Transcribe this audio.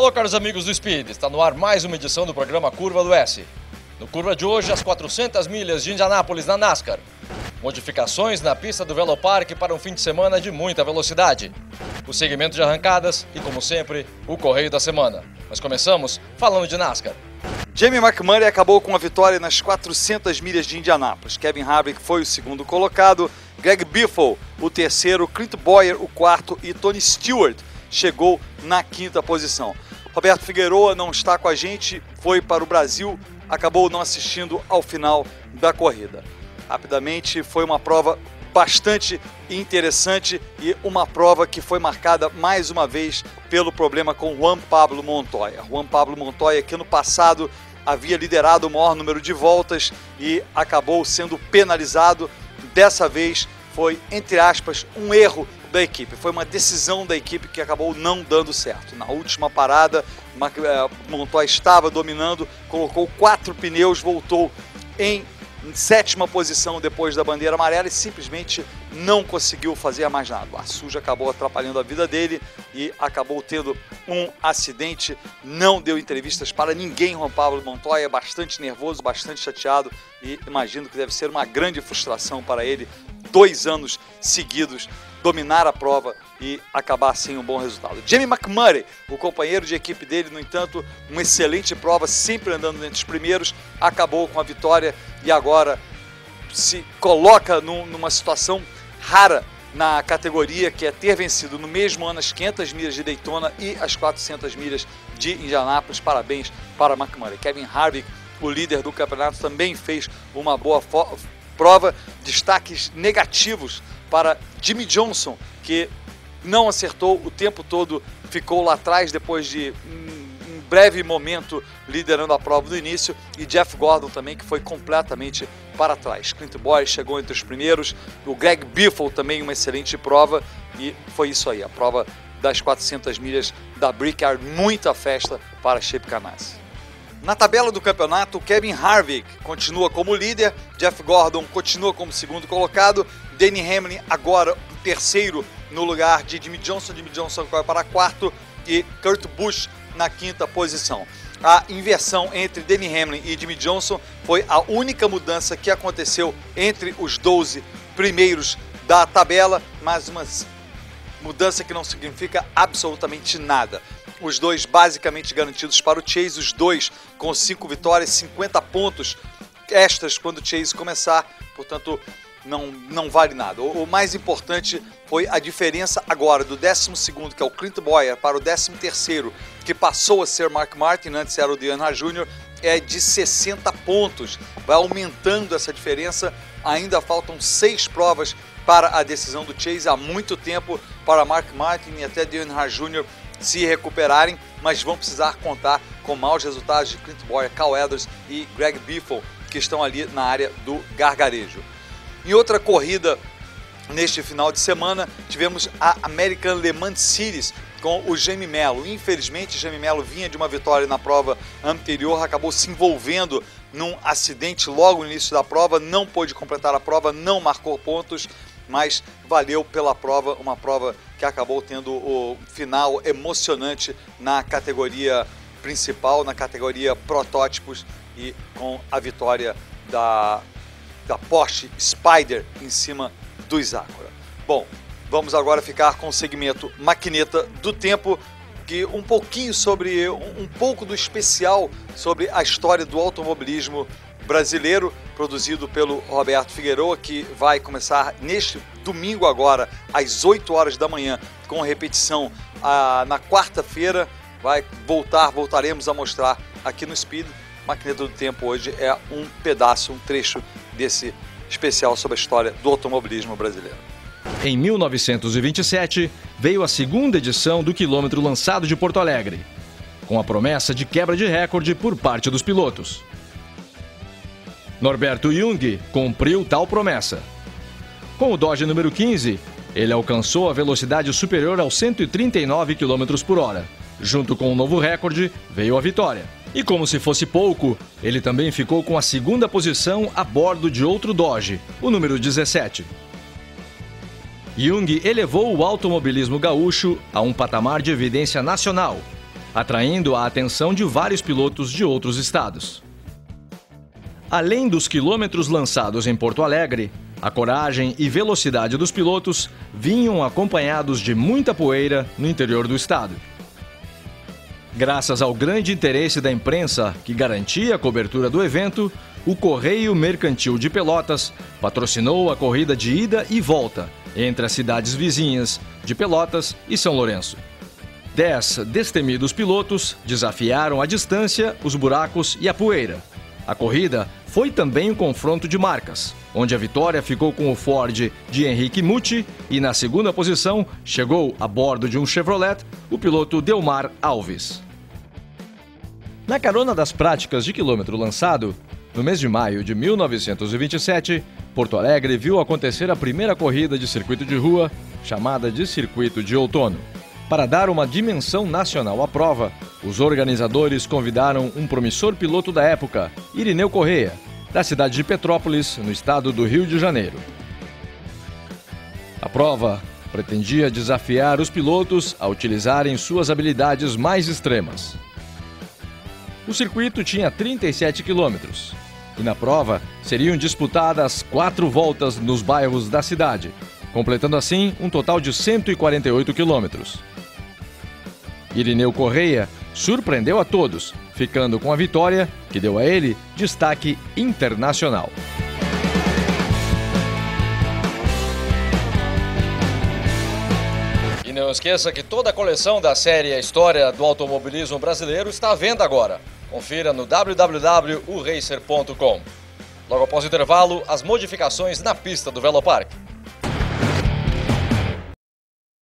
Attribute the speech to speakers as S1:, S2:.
S1: Alô, caros amigos do Speed, está no ar mais uma edição do programa Curva do S. No Curva de hoje, as 400 milhas de Indianápolis na NASCAR. Modificações na pista do Velopark para um fim de semana de muita velocidade. O segmento de arrancadas e, como sempre, o Correio da Semana. Mas começamos falando de NASCAR.
S2: Jamie McMurray acabou com a vitória nas 400 milhas de Indianápolis. Kevin Harvick foi o segundo colocado, Greg Biffle o terceiro, Clint Bowyer o quarto e Tony Stewart chegou na quinta posição. Roberto Figueroa não está com a gente, foi para o Brasil, acabou não assistindo ao final da corrida. Rapidamente, foi uma prova bastante interessante e uma prova que foi marcada mais uma vez pelo problema com Juan Pablo Montoya. Juan Pablo Montoya, que no passado havia liderado o maior número de voltas e acabou sendo penalizado. Dessa vez foi, entre aspas, um erro da equipe. Foi uma decisão da equipe que acabou não dando certo. Na última parada, Montoya estava dominando, colocou 4 pneus, voltou em sétima posição depois da bandeira amarela e simplesmente não conseguiu fazer mais nada. O ar sujo acabou atrapalhando a vida dele e acabou tendo um acidente. Não deu entrevistas para ninguém. Juan Pablo Montoya bastante nervoso, bastante chateado e imagino que deve ser uma grande frustração para ele 2 anos seguidos dominar a prova e acabar sem um bom resultado. Jamie McMurray, o companheiro de equipe dele, no entanto, uma excelente prova, sempre andando entre os primeiros, acabou com a vitória e agora se coloca numa situação rara na categoria, que é ter vencido no mesmo ano as 500 milhas de Daytona e as 400 milhas de Indianápolis. Parabéns para McMurray. Kevin Harvick, o líder do campeonato, também fez uma boa prova. Destaques negativos para Jimmie Johnson, que não acertou o tempo todo, ficou lá atrás depois de um breve momento liderando a prova no início, e Jeff Gordon também, que foi completamente para trás. Clint Bowyer chegou entre os primeiros, o Greg Biffle também uma excelente prova, e foi isso aí, a prova das 400 milhas da Brickyard. Muita festa para Chip Ganassi. Na tabela do campeonato, Kevin Harvick continua como líder, Jeff Gordon continua como segundo colocado, Denny Hamlin agora o terceiro no lugar de Jimmie Johnson. Jimmie Johnson vai para quarto e Kurt Busch na quinta posição. A inversão entre Denny Hamlin e Jimmie Johnson foi a única mudança que aconteceu entre os 12 primeiros da tabela, mas uma mudança que não significa absolutamente nada. Os dois basicamente garantidos para o Chase, os dois com 5 vitórias, 50 pontos extras quando o Chase começar, portanto não vale nada. O mais importante foi a diferença agora do 12º, que é o Clint Bowyer, para o 13º, que passou a ser Mark Martin, antes era o Dale Earnhardt Jr., é de 60 pontos. Vai aumentando essa diferença, ainda faltam 6 provas para a decisão do Chase, há muito tempo para Mark Martin e até Dale Earnhardt Jr. se recuperarem, mas vão precisar contar com maus resultados de Clint Bowyer, Cal Edwards e Greg Biffle, que estão ali na área do gargarejo. Em outra corrida, neste final de semana, tivemos a American Le Mans Series com o Jamie Mello. Infelizmente, Jamie Mello vinha de uma vitória na prova anterior, acabou se envolvendo num acidente logo no início da prova, não pôde completar a prova, não marcou pontos, mas valeu pela prova, uma prova que acabou tendo o final emocionante na categoria principal, na categoria protótipos, e com a vitória da Porsche Spyder em cima do Acura. Bom, vamos agora ficar com o segmento Maquineta do Tempo, que um pouco do especial sobre a história do automobilismo brasileiro, produzido pelo Roberto Figueroa, que vai começar neste domingo agora, às 8 horas da manhã, com repetição na quarta-feira. Voltaremos a mostrar aqui no Speed. Maquineta do Tempo hoje é um trecho desse especial sobre a história do automobilismo brasileiro.
S1: Em 1927, veio a segunda edição do quilômetro lançado de Porto Alegre, com a promessa de quebra de recorde por parte dos pilotos. Norberto Jung cumpriu tal promessa. Com o Dodge número 15, ele alcançou a velocidade superior aos 139 km por hora. Junto com o novo recorde, veio a vitória. E como se fosse pouco, ele também ficou com a segunda posição a bordo de outro Dodge, o número 17. Jung elevou o automobilismo gaúcho a um patamar de evidência nacional atraindo a atenção de vários pilotos de outros estados. Além dos quilômetros lançados em Porto Alegre, a coragem e velocidade dos pilotos vinham acompanhados de muita poeira no interior do estado. Graças ao grande interesse da imprensa, que garantia a cobertura do evento, o Correio Mercantil de Pelotas patrocinou a corrida de ida e volta entre as cidades vizinhas de Pelotas e São Lourenço. 10 destemidos pilotos desafiaram à distância, os buracos e a poeira. A corrida foi também um confronto de marcas, onde a vitória ficou com o Ford de Henrique Mucci e na segunda posição chegou a bordo de um Chevrolet o piloto Delmar Alves. Na carona das práticas de quilômetro lançado, no mês de maio de 1927, Porto Alegre viu acontecer a primeira corrida de circuito de rua, chamada de Circuito de Outono. Para dar uma dimensão nacional à prova, os organizadores convidaram um promissor piloto da época, Irineu Correia, da cidade de Petrópolis, no estado do Rio de Janeiro. A prova pretendia desafiar os pilotos a utilizarem suas habilidades mais extremas. O circuito tinha 37 quilômetros e na prova seriam disputadas 4 voltas nos bairros da cidade, completando assim um total de 148 quilômetros. Irineu Correia surpreendeu a todos, ficando com a vitória que deu a ele destaque internacional. E não esqueça que toda a coleção da série A História do Automobilismo Brasileiro está à venda agora. Confira no www.uracer.com. Logo após o intervalo, as modificações na pista do Velopark.